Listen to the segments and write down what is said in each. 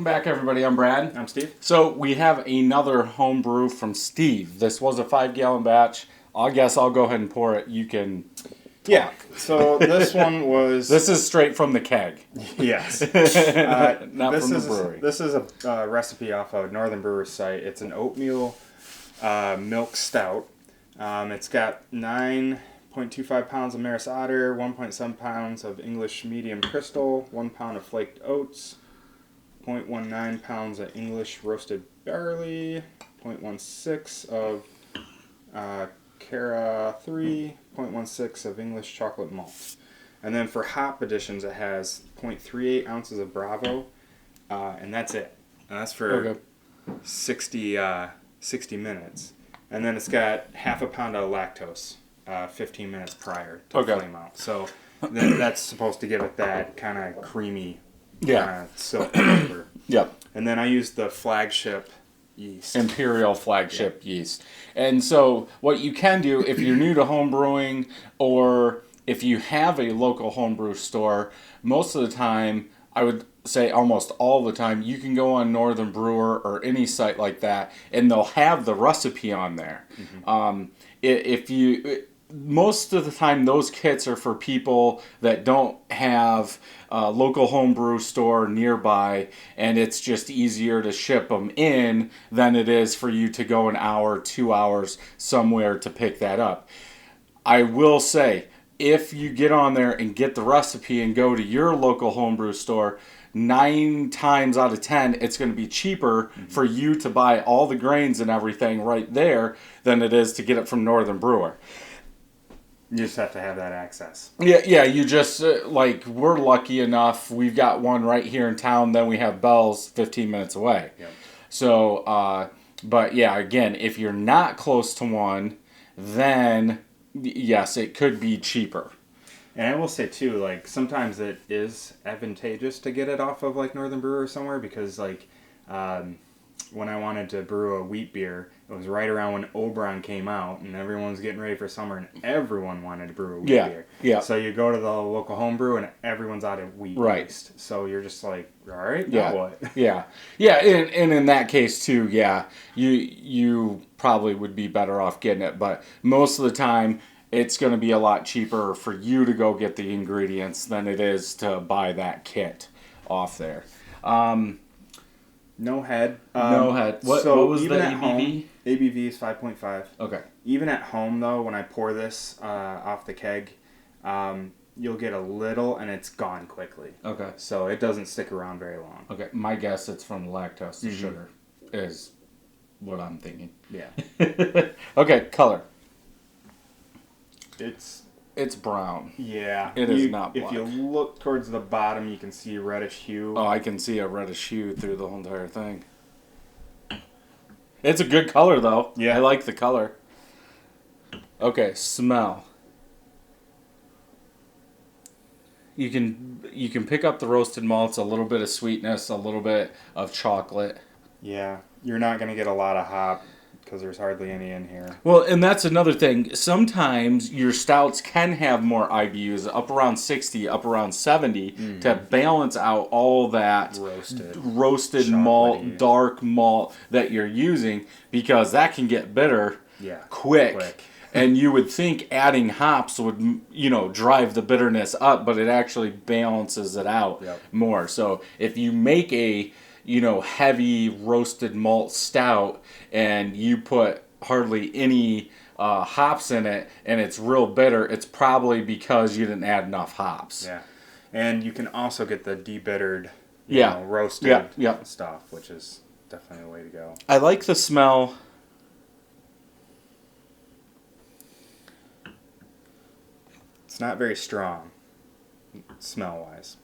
Welcome back, everybody. I'm Brad. I'm Steve. So we have another home brew from Steve. This was a 5-gallon batch. I guess I'll go ahead and pour it. You can talk. Yeah. So this one was... This is straight from the keg. Yes. Not from the brewery. This is a recipe off of Northern Brewer's site. It's an oatmeal milk stout. It's got 9.25 pounds of Maris Otter, 1.7 pounds of English medium crystal, 1 pound of flaked oats, 0.19 pounds of English roasted barley, 0.16 of Cara 3, 0.16 of English chocolate malt. And then for hop additions, it has 0.38 ounces of Bravo, and that's it. And that's for 60 minutes. And then it's got half a pound of lactose, 15 minutes prior to flame out. So that's supposed to give it that kind of creamy, silk flavor. Yep. And then I used the flagship yeast. Imperial flagship yeast. And so what you can do if you're new to home brewing, or if you have a local homebrew store, most of the time, I would say almost all the time, you can go on Northern Brewer or any site like that, and they'll have the recipe on there. Mm-hmm. Most of the time, those kits are for people that don't have a local homebrew store nearby, and it's just easier to ship them in than it is for you to go an hour, 2 hours somewhere to pick that up. I will say, if you get on there and get the recipe and go to your local homebrew store, 9 times out of 10, it's going to be cheaper for you to buy all the grains and everything right there than it is to get it from Northern Brewer. You just have to have that access. Yeah, you just, we're lucky enough, we've got one right here in town, then we have Bell's 15 minutes away. Yep. So, but yeah, again, if you're not close to one, then, yes, it could be cheaper. And I will say, too, sometimes it is advantageous to get it off of, Northern Brewer or somewhere, because, when I wanted to brew a wheat beer, it was right around when Oberon came out, and everyone was getting ready for summer, and everyone wanted to brew a wheat beer. Yeah. So you go to the local home brew, and everyone's out of wheat yeast. So you're just like, all right, now what? Yeah, and in that case, too, you probably would be better off getting it, but most of the time, it's going to be a lot cheaper for you to go get the ingredients than it is to buy that kit off there. No head. No head. What was the ABV? Home, ABV is 5.5. Okay. Even at home, though, when I pour this off the keg, you'll get a little, and it's gone quickly. Okay. So it doesn't stick around very long. Okay. My guess it's from the lactose to sugar is what I'm thinking. Yeah. Okay, color. It's brown. Yeah. It is not black. If you look towards the bottom, you can see a reddish hue. Oh, I can see a reddish hue through the whole entire thing. It's a good color, though. Yeah. I like the color. Okay, smell. You can pick up the roasted malts, a little bit of sweetness, a little bit of chocolate. Yeah. You're not going to get a lot of hop, because there's hardly any in here. Well, and that's another thing. Sometimes your stouts can have more IBUs, up around 60, up around 70, to balance out all that roasted malt, dark malt that you're using, because that can get bitter quick. And you would think adding hops would, drive the bitterness up, but it actually balances it out more. So if you make a heavy roasted malt stout and you put hardly any hops in it and it's real bitter, it's probably because you didn't add enough hops. Yeah. And you can also get the debittered, roasted stuff, which is definitely the way to go. I like the smell. It's not very strong, smell-wise.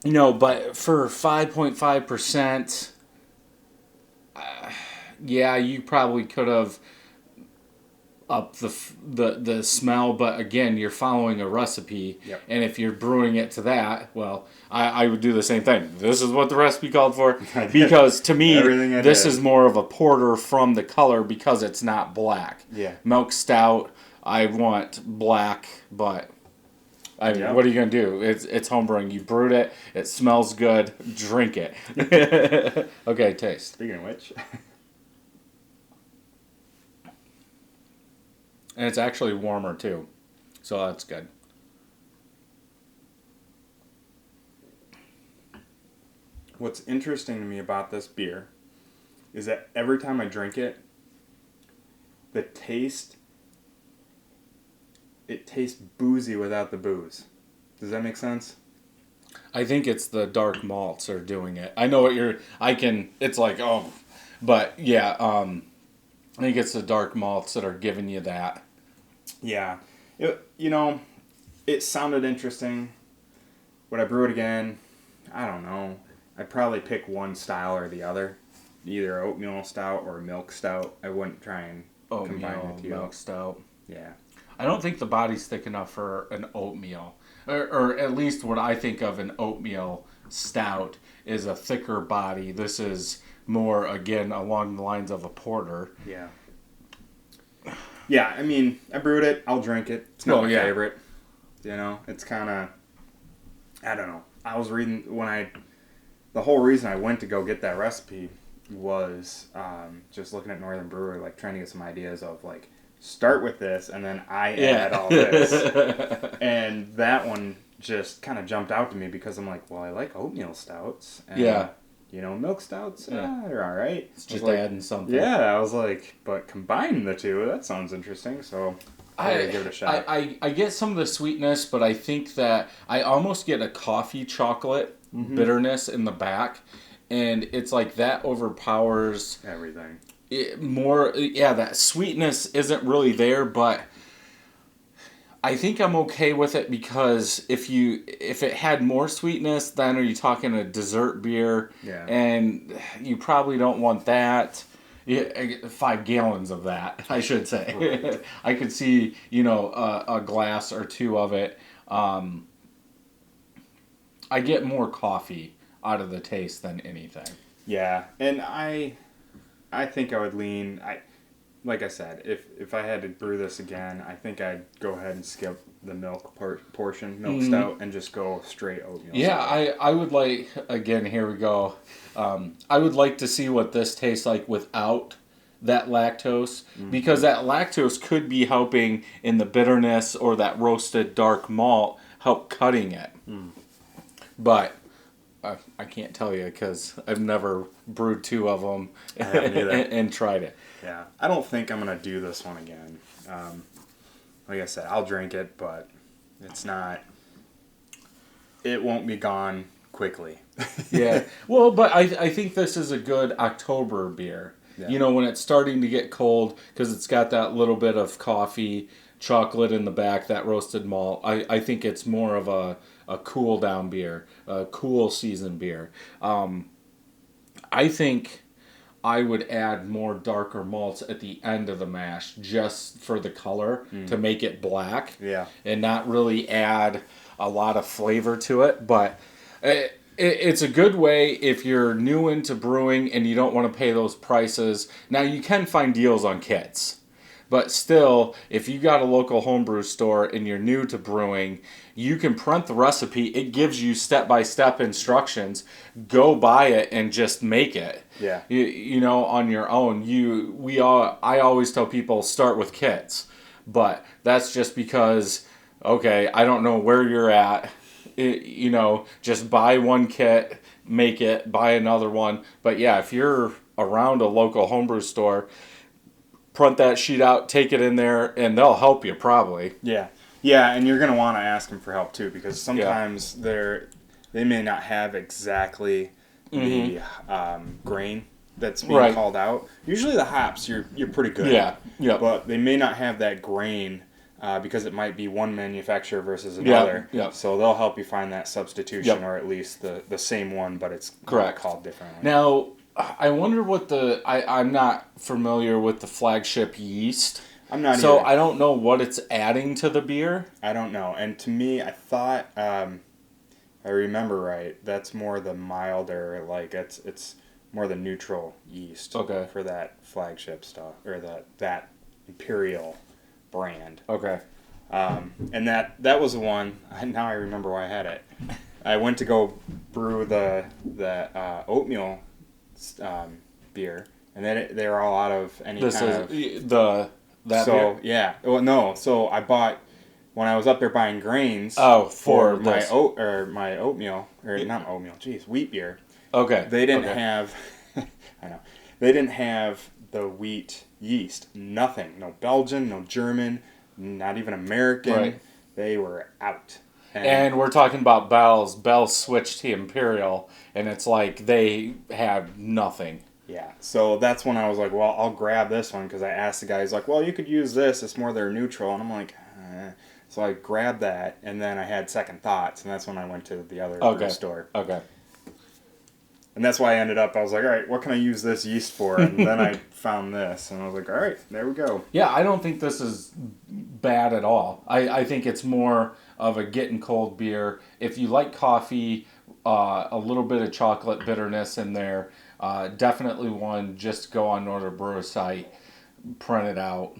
No, but for 5.5%, you probably could have upped the smell, but again, you're following a recipe, and if you're brewing it to that, well, I would do the same thing. This is what the recipe called for, because to me, this is more of a porter from the color because it's not black. Yeah. Milk stout, I want black, but I mean, what are you going to do? It's homebrewing. You brewed it. It smells good. Drink it. Okay, taste. Speaking of which. And it's actually warmer, too. So that's good. What's interesting to me about this beer is that every time I drink it, the taste, it tastes boozy without the booze. Does that make sense? I think it's the dark malts are doing it. I know what it's like, but yeah, I think it's the dark malts that are giving you that. Yeah. It sounded interesting. Would I brew it again? I don't know. I'd probably pick one style or the other. Either oatmeal stout or milk stout. I wouldn't try and combine the two. Milk stout. Yeah. I don't think the body's thick enough for an oatmeal. Or at least what I think of an oatmeal stout is a thicker body. This is more, again, along the lines of a porter. Yeah. Yeah, I mean, I brewed it. I'll drink it. It's not my favorite. It's kind of... I don't know. I was reading the whole reason I went to go get that recipe was just looking at Northern Brewer, like trying to get some ideas of like start with this and then I add all this. And that one just kind of jumped out to me because I'm like, well, I like oatmeal stouts. And, milk stouts, they're all right. It's just adding something. Yeah, I was like, but combining the two, that sounds interesting. So I give it a shot. I get some of the sweetness, but I think that I almost get a coffee chocolate bitterness in the back, and it's like that overpowers everything. That sweetness isn't really there, but I think I'm okay with it because if it had more sweetness, then are you talking a dessert beer? Yeah. And you probably don't want that. 5 gallons of that, I should say. Right. I could see, a glass or two of it. I get more coffee out of the taste than anything. Yeah, and I think I would lean. Like I said, if I had to brew this again, I think I'd go ahead and skip the milk portion, milk stout, and just go straight oatmeal. Yeah, I would like, again, here we go. I would like to see what this tastes like without that lactose, because that lactose could be helping in the bitterness or that roasted dark malt help cutting it. But I can't tell you because I've never brewed 2 of them and tried it. Yeah, I don't think I'm going to do this one again. Like I said, I'll drink it, but it won't be gone quickly. Yeah, well, but I think this is a good October beer. Yeah. When it's starting to get cold, because it's got that little bit of coffee, chocolate in the back, that roasted malt. I think it's more of a cool down beer, a cool season beer. I think I would add more darker malts at the end of the mash just for the color to make it black. Yeah. And not really add a lot of flavor to it. But it's a good way if you're new into brewing and you don't want to pay those prices. Now, you can find deals on kits. But still, if you got a local homebrew store and you're new to brewing, you can print the recipe. It gives you step-by-step instructions. Go buy it and just make it. Yeah. On your own. I always tell people start with kits. But that's just because, okay, I don't know where you're at. Just buy one kit, make it, buy another one. But yeah, if you're around a local homebrew store, print that sheet out, take it in there, and they'll help you probably. Yeah. Yeah, and you're going to want to ask them for help too, because sometimes they may not have exactly the grain that's being called out. Usually the hops, you're pretty good. Yeah. But they may not have that grain because it might be one manufacturer versus another. Yeah. So they'll help you find that substitution, or at least the same one, but it's called differently. Now, I wonder what I'm not familiar with the flagship yeast. I'm not so either. I don't know what it's adding to the beer. I don't know. And to me, I thought, I remember right, that's more the milder, like it's more the neutral yeast for that flagship stuff, or that Imperial brand. Okay. And that was the one. Now I remember why I had it. I went to go brew the oatmeal beer, and then they were all out of any this kind is of that so beer? yeah. Well, no. So I bought when I was up there buying grains. For my this. my oatmeal or not oatmeal. Geez, wheat beer. Okay. They didn't have. I know. They didn't have the wheat yeast. Nothing. No Belgian. No German. Not even American. Right. They were out. And we're talking about Bell's. Bell switched to Imperial, and it's like they had nothing. Yeah, so that's when I was like, well, I'll grab this one because I asked the guy. He's like, well, you could use this. It's more their neutral. And I'm like, eh. So I grabbed that, and then I had second thoughts, and that's when I went to the other brew store. Okay. And that's why I ended up, I was like, all right, what can I use this yeast for? And then I found this, and I was like, all right, there we go. Yeah, I don't think this is bad at all. I think it's more of a getting cold beer. If you like coffee, a little bit of chocolate bitterness in there, definitely one, just go on Northern Brewer site, print it out,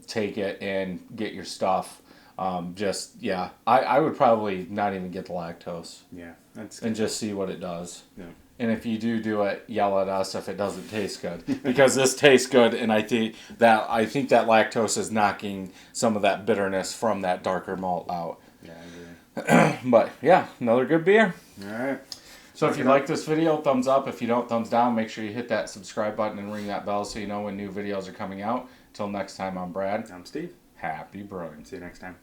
take it, and get your stuff. I would probably not even get the lactose. Yeah, that's and just see what it does. Yeah. And if you do it, yell at us if it doesn't taste good, because this tastes good, and I think that lactose is knocking some of that bitterness from that darker malt out. Yeah, I agree. But yeah, another good beer. All right. So if you like this video, thumbs up. If you don't, thumbs down. Make sure you hit that subscribe button and ring that bell so you know when new videos are coming out. Till next time, I'm Brad. I'm Steve. Happy brewing. See you next time.